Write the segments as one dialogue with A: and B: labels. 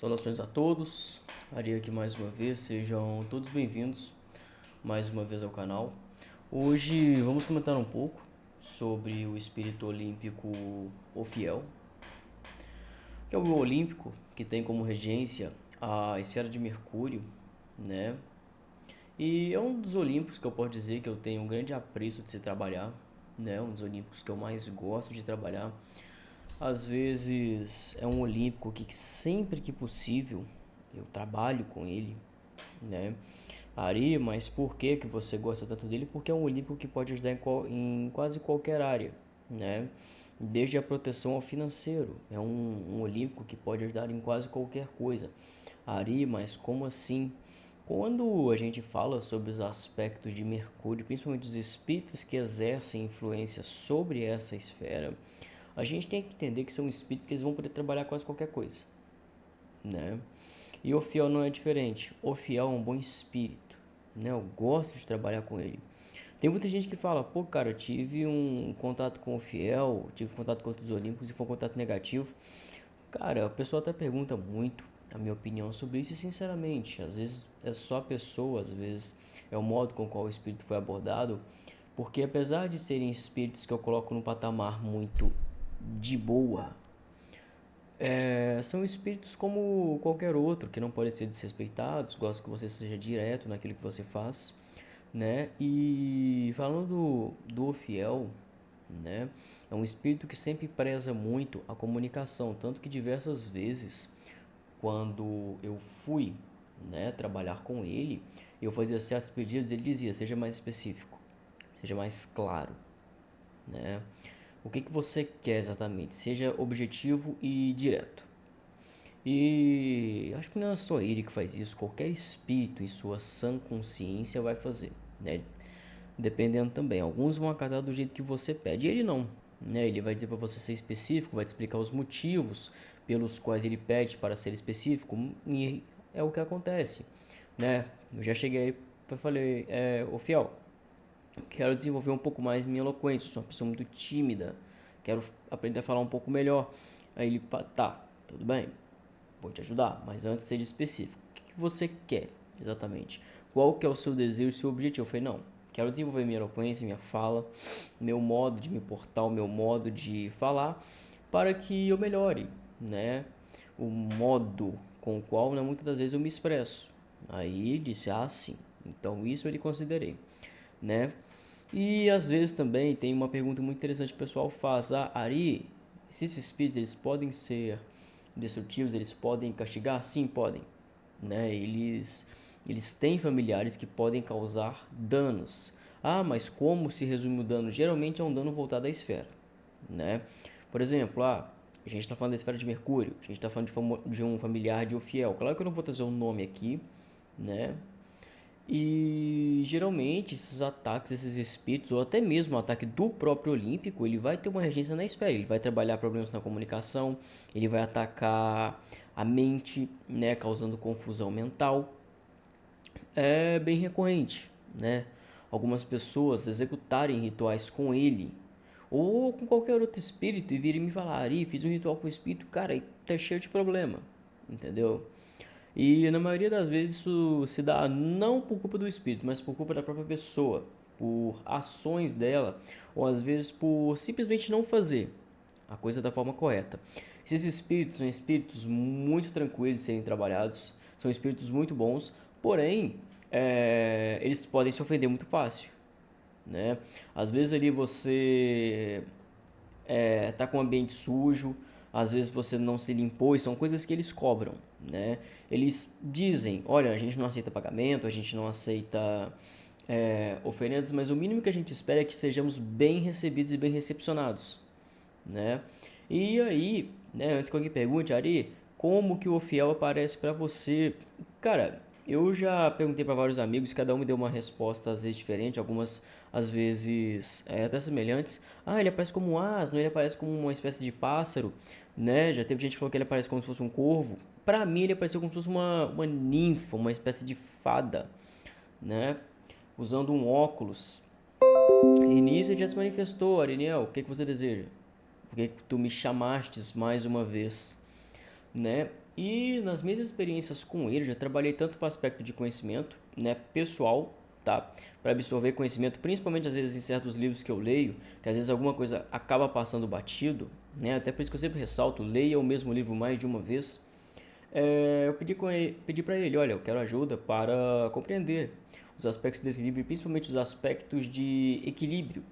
A: Saudações a todos, Ari aqui mais uma vez, sejam todos bem-vindos mais uma vez ao canal. Hoje vamos comentar um pouco sobre o espírito olímpico Ofiel, que é o olímpico que tem como regência a esfera de Mercúrio, né? E é um dos olímpicos que eu posso dizer que eu tenho um grande apreço de se trabalhar, né? Um dos olímpicos que eu mais gosto de trabalhar. Às vezes é um olímpico que sempre que possível eu trabalho com ele, né? Ari, mas por que que você gosta tanto dele? Porque é um olímpico que pode ajudar em quase qualquer área, né? Desde a proteção ao financeiro. É um olímpico que pode ajudar em quase qualquer coisa. Ari, mas como assim? Quando a gente fala sobre os aspectos de Mercúrio, principalmente os espíritos que exercem influência sobre essa esfera, a gente tem que entender que são espíritos que eles vão poder trabalhar quase qualquer coisa, né? E o fiel não é diferente. O fiel é um bom espírito, né? Eu gosto de trabalhar com ele. Tem muita gente que fala, pô, cara, eu tive um contato com o fiel, tive contato com outros olímpicos e foi um contato negativo. Cara, a pessoa até pergunta muito a minha opinião sobre isso e, sinceramente, às vezes é só a pessoa, às vezes é o modo com o qual o espírito foi abordado, porque apesar de serem espíritos que eu coloco num patamar muito de boa, são espíritos como qualquer outro, que não podem ser desrespeitados, gosto que você seja direto naquilo que você faz, né? E falando do fiel, né? É um espírito que sempre preza muito a comunicação, tanto que diversas vezes, quando eu fui, né, trabalhar com ele, eu fazia certos pedidos, ele dizia, seja mais específico, seja mais claro, né? O que que você quer exatamente? Seja objetivo e direto. E acho que não é só ele que faz isso, qualquer espírito em sua sã consciência vai fazer, né? Dependendo também, alguns vão acatar do jeito que você pede, e ele não, né? Ele vai dizer para você ser específico, vai te explicar os motivos pelos quais ele pede para ser específico, e é o que acontece, né? Eu já cheguei e falei, ô fiel, quero desenvolver um pouco mais minha eloquência, sou uma pessoa muito tímida, quero aprender a falar um pouco melhor. Aí ele, tá, tudo bem, vou te ajudar, mas antes seja específico. O que você quer exatamente? Qual que é o seu desejo e seu objetivo? Eu falei, não, quero desenvolver minha eloquência, minha fala, meu modo de me portar, o meu modo de falar, para que eu melhore, né? O modo com o qual, né, muitas das vezes eu me expresso. Aí disse, sim, então isso eu lhe considerei, né? E às vezes também tem uma pergunta muito interessante que o pessoal faz, Ari, esses espíritos eles podem ser destrutivos, eles podem castigar? Sim, podem, né? Eles têm familiares que podem causar danos. Mas como se resume o dano? Geralmente é um dano voltado à esfera, né? Por exemplo, a gente está falando da esfera de Mercúrio, a gente está falando de um familiar de Ofiel. Claro que eu não vou trazer o nome aqui, né? E geralmente esses ataques, esses espíritos, ou até mesmo o ataque do próprio Olímpico, ele vai ter uma regência na esfera, ele vai trabalhar problemas na comunicação, ele vai atacar a mente, né, causando confusão mental. É bem recorrente, né? Algumas pessoas executarem rituais com ele ou com qualquer outro espírito e virem me falar, Ari, fiz um ritual com o espírito, cara, e tá cheio de problema, entendeu? E na maioria das vezes isso se dá não por culpa do espírito, mas por culpa da própria pessoa, por ações dela, ou às vezes por simplesmente não fazer a coisa da forma correta. Esses espíritos são espíritos muito tranquilos de serem trabalhados, são espíritos muito bons, porém eles podem se ofender muito fácil, né? Às vezes ali você tá com o ambiente sujo, às vezes você não se limpou, e são coisas que eles cobram, né? Eles dizem, olha, a gente não aceita pagamento, a gente não aceita oferendas, mas o mínimo que a gente espera é que sejamos bem recebidos e bem recepcionados, né? E aí, né, antes que alguém pergunte, Ari, como que o fiel aparece para você? Cara, eu já perguntei para vários amigos, cada um me deu uma resposta às vezes diferente, algumas às vezes até semelhantes. Ele aparece como um asno, ele aparece como uma espécie de pássaro, né? Já teve gente que falou que ele aparece como se fosse um corvo. Para mim, ele apareceu como se fosse uma ninfa, uma espécie de fada, né? Usando um óculos. E nisso ele já se manifestou, Ariniel, o que que você deseja? Por que tu me chamastes mais uma vez? né? E nas minhas experiências com ele, já trabalhei tanto para o aspecto de conhecimento, né, pessoal, tá? Para absorver conhecimento, principalmente às vezes em certos livros que eu leio, que às vezes alguma coisa acaba passando batido, né? Até por isso que eu sempre ressalto, leia o mesmo livro mais de uma vez. Eu pedi para ele, olha, eu quero ajuda para compreender os aspectos desse livro, e principalmente os aspectos de equilíbrio,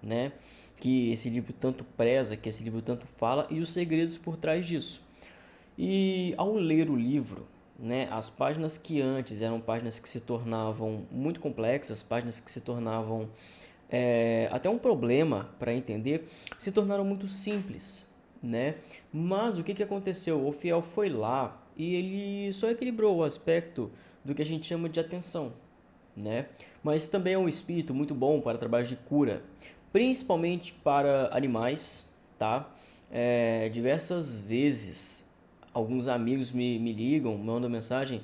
A: né? Que esse livro tanto preza, que esse livro tanto fala, e os segredos por trás disso. E ao ler o livro, né, as páginas que antes eram páginas que se tornavam muito complexas, páginas que se tornavam até um problema para entender, se tornaram muito simples, né? Mas o que aconteceu? O fiel foi lá e ele só equilibrou o aspecto do que a gente chama de atenção, né? Mas também é um espírito muito bom para trabalhos de cura, principalmente para animais, tá? Diversas vezes alguns amigos me ligam, mandam mensagem: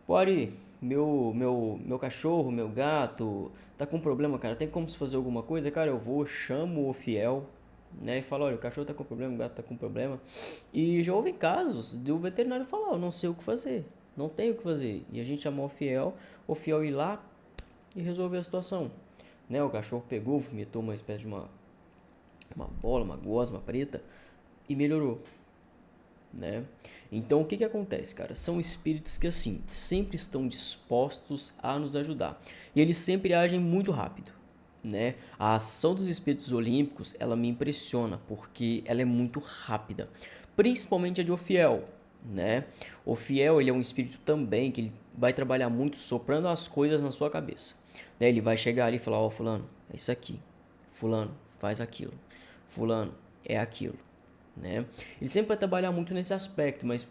A: pô, Ari, meu cachorro, meu gato, tá com problema, cara. Tem como se fazer alguma coisa? Cara, eu vou, chamo o fiel, né? E falo, olha, o cachorro tá com problema, o gato tá com problema. E já houve casos do veterinário falar, eu não sei o que fazer, não tenho o que fazer. E a gente chamou o fiel ir lá e resolver a situação. Né? O cachorro pegou, vomitou uma espécie de uma bola, uma gosma preta e melhorou, né? Então o que acontece, cara? São espíritos que assim, sempre estão dispostos a nos ajudar. E eles sempre agem muito rápido, né? A ação dos espíritos olímpicos, ela me impressiona porque ela é muito rápida, principalmente a de Ofiel, né? Ofiel, ele é um espírito também que ele vai trabalhar muito soprando as coisas na sua cabeça, né? Ele vai chegar ali e falar: ó, fulano, é isso aqui. Fulano, faz aquilo. Fulano, é aquilo, né? Ele sempre vai trabalhar muito nesse aspecto, mas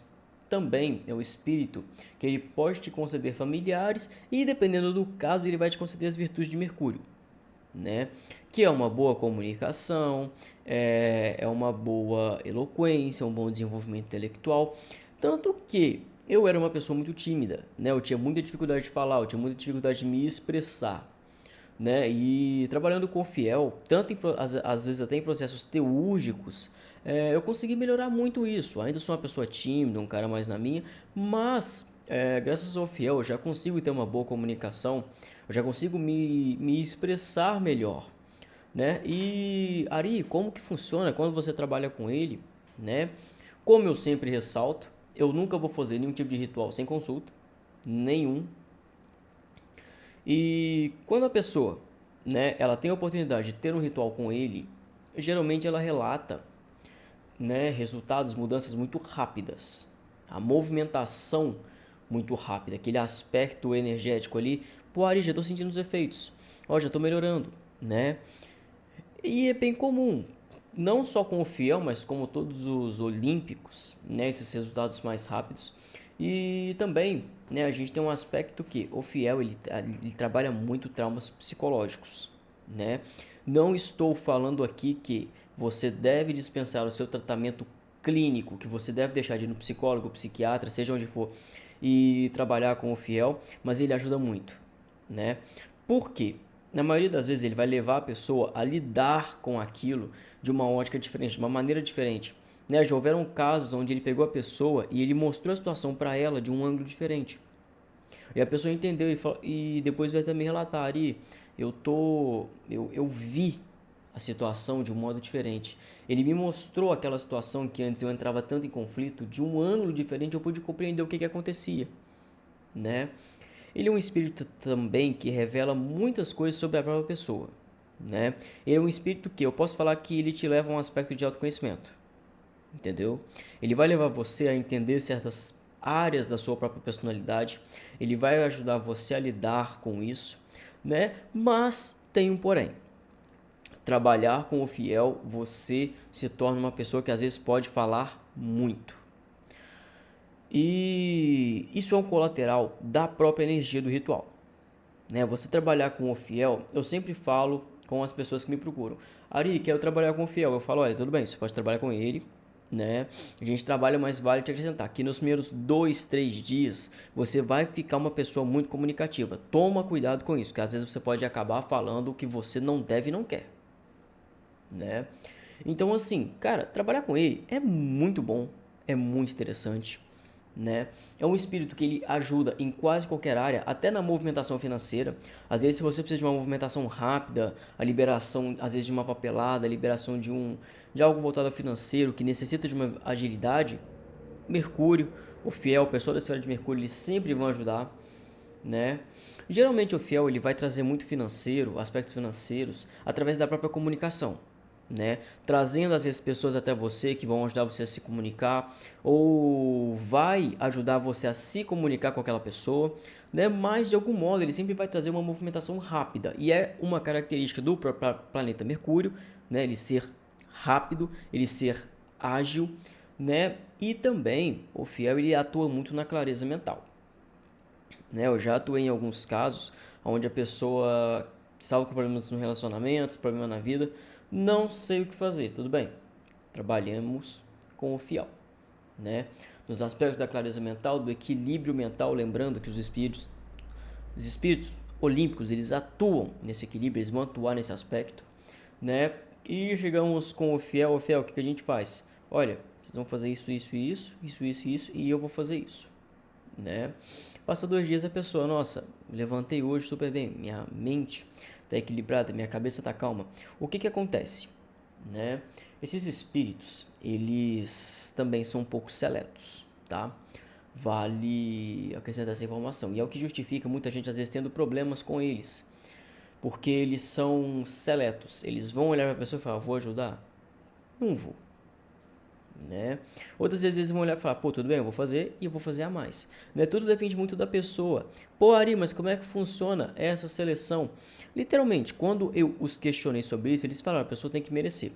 A: também é um espírito que ele pode te conceder familiares e, dependendo do caso, ele vai te conceder as virtudes de Mercúrio, né? Que é uma boa comunicação, é uma boa eloquência, um bom desenvolvimento intelectual. Tanto que eu era uma pessoa muito tímida, né? Eu tinha muita dificuldade de falar, eu tinha muita dificuldade de me expressar, né? E trabalhando com o fiel, tanto às vezes até em processos teúrgicos, eu consegui melhorar muito isso. Ainda sou uma pessoa tímida, um cara mais na minha, mas graças ao fiel eu já consigo ter uma boa comunicação, eu já consigo me expressar melhor, né? E Ari, como que funciona quando você trabalha com ele, né? Como eu sempre ressalto, eu nunca vou fazer nenhum tipo de ritual sem consulta, nenhum. E quando a pessoa, né, ela tem a oportunidade de ter um ritual com ele, geralmente ela relata, né, resultados, mudanças muito rápidas. A movimentação muito rápida, aquele aspecto energético ali, pô, Ari, já estou sentindo os efeitos. Ó, já estou melhorando, né? E é bem comum, não só com o fiel, mas como todos os olímpicos, né, esses resultados mais rápidos. E também, né, a gente tem um aspecto que o fiel ele trabalha muito traumas psicológicos, né? Não estou falando aqui que você deve dispensar o seu tratamento clínico, que você deve deixar de ir no psicólogo, psiquiatra, seja onde for, e trabalhar com o fiel, mas ele ajuda muito, né? Por quê? Na maioria das vezes ele vai levar a pessoa a lidar com aquilo de uma ótica diferente, de uma maneira diferente, né? Já houveram casos onde ele pegou a pessoa e ele mostrou a situação para ela de um ângulo diferente. E a pessoa entendeu e depois vai também relatar: Ari, eu vi a situação de um modo diferente. Ele me mostrou aquela situação que antes eu entrava tanto em conflito, de um ângulo diferente eu pude compreender o que acontecia, né? Ele é um espírito também que revela muitas coisas sobre a própria pessoa, né? Ele é um espírito que eu posso falar que ele te leva a um aspecto de autoconhecimento, entendeu? Ele vai levar você a entender certas áreas da sua própria personalidade, ele vai ajudar você a lidar com isso, né? Mas tem um porém. Trabalhar com o fiel, você se torna uma pessoa que às vezes pode falar muito. E isso é um colateral da própria energia do ritual, né? Você trabalhar com o fiel, eu sempre falo com as pessoas que me procuram: Ari, quero trabalhar com o fiel. Eu falo: olha, tudo bem, você pode trabalhar com ele, né? A gente trabalha, mas vale te acrescentar que nos primeiros 2, 3 dias você vai ficar uma pessoa muito comunicativa. Toma cuidado com isso, que às vezes você pode acabar falando o que você não deve e não quer, né? Então assim, cara, trabalhar com ele é muito bom, é muito interessante, né? É um espírito que ele ajuda em quase qualquer área, até na movimentação financeira. Às vezes, se você precisa de uma movimentação rápida, a liberação, às vezes, de uma papelada, a liberação de algo voltado ao financeiro, que necessita de uma agilidade, Mercúrio, o fiel, a pessoa da esfera de Mercúrio, eles sempre vão ajudar, né? Geralmente o fiel ele vai trazer muito financeiro, aspectos financeiros, através da própria comunicação, né? Trazendo às vezes pessoas até você que vão ajudar você a se comunicar ou vai ajudar você a se comunicar com aquela pessoa, né? Mas de algum modo ele sempre vai trazer uma movimentação rápida e é uma característica do planeta Mercúrio, né? Ele ser rápido, ele ser ágil, né? E também o fiel ele atua muito na clareza mental, né? Eu já atuei em alguns casos onde a pessoa estava com problemas no relacionamento, problema na vida, não sei o que fazer, tudo bem. Trabalhamos com o fiel, né? Nos aspectos da clareza mental, do equilíbrio mental, lembrando que os espíritos olímpicos, eles atuam nesse equilíbrio, eles vão atuar nesse aspecto, né? E chegamos com o fiel, o que a gente faz? Olha, vocês vão fazer isso, e eu vou fazer isso, né? Passa 2 dias a pessoa, nossa, levantei hoje super bem, minha mente está equilibrada, minha cabeça está calma. O que acontece, né? Esses espíritos, eles também são um pouco seletos, tá? Vale acrescentar essa informação. E é o que justifica muita gente às vezes tendo problemas com eles, porque eles são seletos. Eles vão olhar para a pessoa e falar, vou ajudar? Não vou, né? Outras vezes eles vão olhar e falar, pô, tudo bem, eu vou fazer e eu vou fazer a mais, né? Tudo depende muito da pessoa. Pô, Ari, mas como é que funciona essa seleção? Literalmente, quando eu os questionei sobre isso, eles falaram, a pessoa tem que merecer,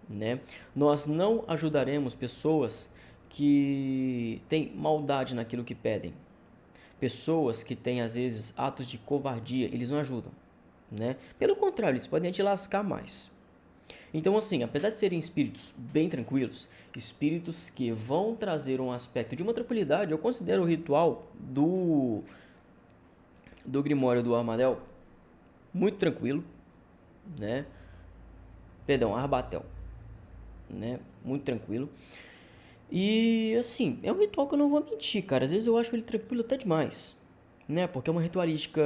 A: né? Nós não ajudaremos pessoas que têm maldade naquilo que pedem. Pessoas que têm, às vezes, atos de covardia, eles não ajudam, né? Pelo contrário, eles podem te lascar mais. Então, assim, apesar de serem espíritos bem tranquilos, espíritos que vão trazer um aspecto de uma tranquilidade, eu considero o ritual do Grimório do Armadel muito tranquilo, né? Perdão, Arbatel, né? Muito tranquilo. E, assim, é um ritual que eu não vou mentir, cara. Às vezes eu acho ele tranquilo até demais, né? Porque é uma ritualística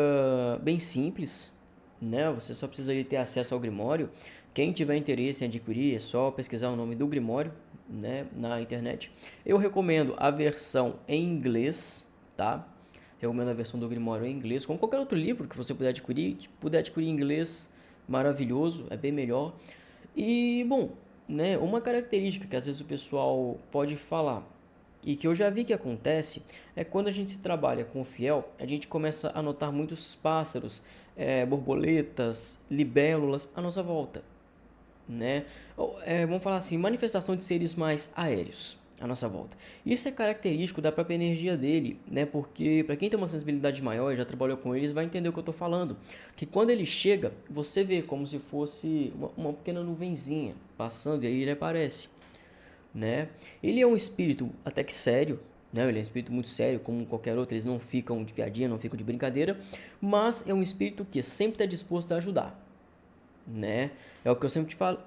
A: bem simples, né? Você só precisa ter acesso ao Grimório. Quem tiver interesse em adquirir, é só pesquisar o nome do Grimório, né, na internet. Eu recomendo a versão em inglês, tá? Recomendo a versão do Grimório em inglês, como qualquer outro livro que você puder adquirir em inglês, maravilhoso, é bem melhor. E, bom, né, uma característica que às vezes o pessoal pode falar e que eu já vi que acontece é quando a gente se trabalha com o fiel, a gente começa a notar muitos pássaros, borboletas, libélulas à nossa volta, né? Vamos falar assim, manifestação de seres mais aéreos à nossa volta. Isso é característico da própria energia dele, né? Porque para quem tem uma sensibilidade maior e já trabalhou com eles, vai entender o que eu estou falando. Que quando ele chega, você vê como se fosse uma pequena nuvenzinha passando e aí ele aparece, né? Ele é um espírito até que sério, né? Ele é um espírito muito sério, como qualquer outro. Eles não ficam de piadinha, não ficam de brincadeira, mas é um espírito que sempre está disposto a ajudar, né? É o que eu sempre falo,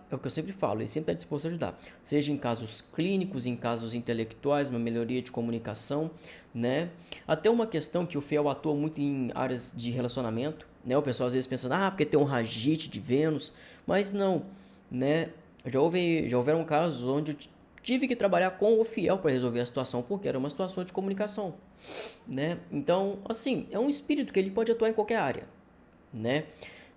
A: ele sempre está disposto a ajudar, seja em casos clínicos, em casos intelectuais, uma melhoria de comunicação, né? Até uma questão que o fiel atua muito em áreas de relacionamento, né? O pessoal às vezes pensa, porque tem um ragite de Vênus, mas não, né? Já houveram casos onde eu tive que trabalhar com o fiel para resolver a situação, porque era uma situação de comunicação, né? Então, assim, é um espírito que ele pode atuar em qualquer área, né?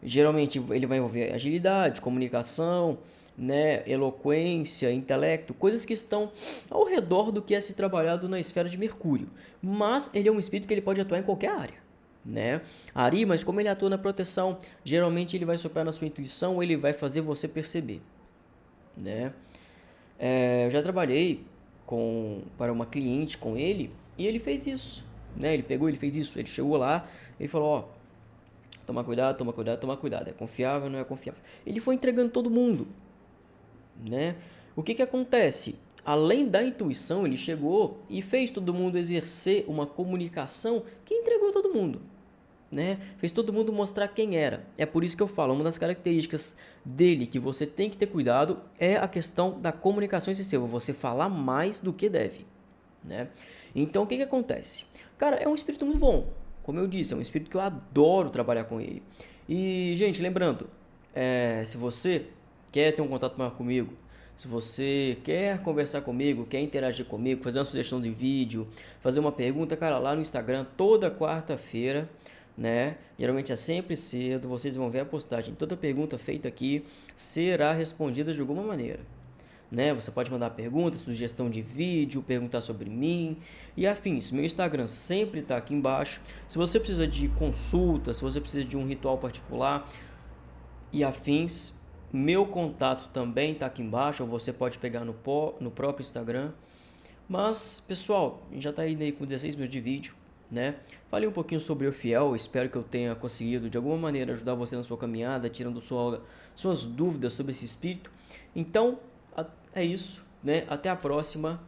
A: Geralmente ele vai envolver agilidade, comunicação, né, eloquência, intelecto, coisas que estão ao redor do que é se trabalhado na esfera de Mercúrio. Mas ele é um espírito que ele pode atuar em qualquer área, né? Ari, mas como ele atua na proteção, geralmente ele vai soprar na sua intuição, ele vai fazer você perceber, né? Eu já trabalhei para uma cliente com ele e ele fez isso, né? Ele fez isso, ele chegou lá, ele falou, ó, toma cuidado, toma cuidado, toma cuidado. É confiável, não é confiável. Ele foi entregando todo mundo, né? O que acontece? Além da intuição, ele chegou e fez todo mundo exercer uma comunicação que entregou todo mundo, né? Fez todo mundo mostrar quem era. É por isso que eu falo, uma das características dele que você tem que ter cuidado é a questão da comunicação excessiva, você falar mais do que deve, né? Então o que acontece? Cara, é um espírito muito bom, como eu disse, é um espírito que eu adoro trabalhar com ele. E, gente, lembrando, se você quer ter um contato maior comigo, se você quer conversar comigo, quer interagir comigo, fazer uma sugestão de vídeo, fazer uma pergunta, cara, lá no Instagram, toda quarta-feira, né? Geralmente é sempre cedo, vocês vão ver a postagem. Toda pergunta feita aqui será respondida de alguma maneira, né? Você pode mandar pergunta, sugestão de vídeo, perguntar sobre mim e afins. Meu Instagram sempre está aqui embaixo. Se você precisa de consulta, se você precisa de um ritual particular e afins, meu contato também está aqui embaixo, ou você pode pegar no próprio Instagram. Mas, pessoal, a gente já está indo aí com 16 minutos de vídeo, né? Falei um pouquinho sobre o fiel, espero que eu tenha conseguido de alguma maneira ajudar você na sua caminhada, tirando suas dúvidas sobre esse espírito. Então, é isso, né? Até a próxima.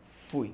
A: Fui.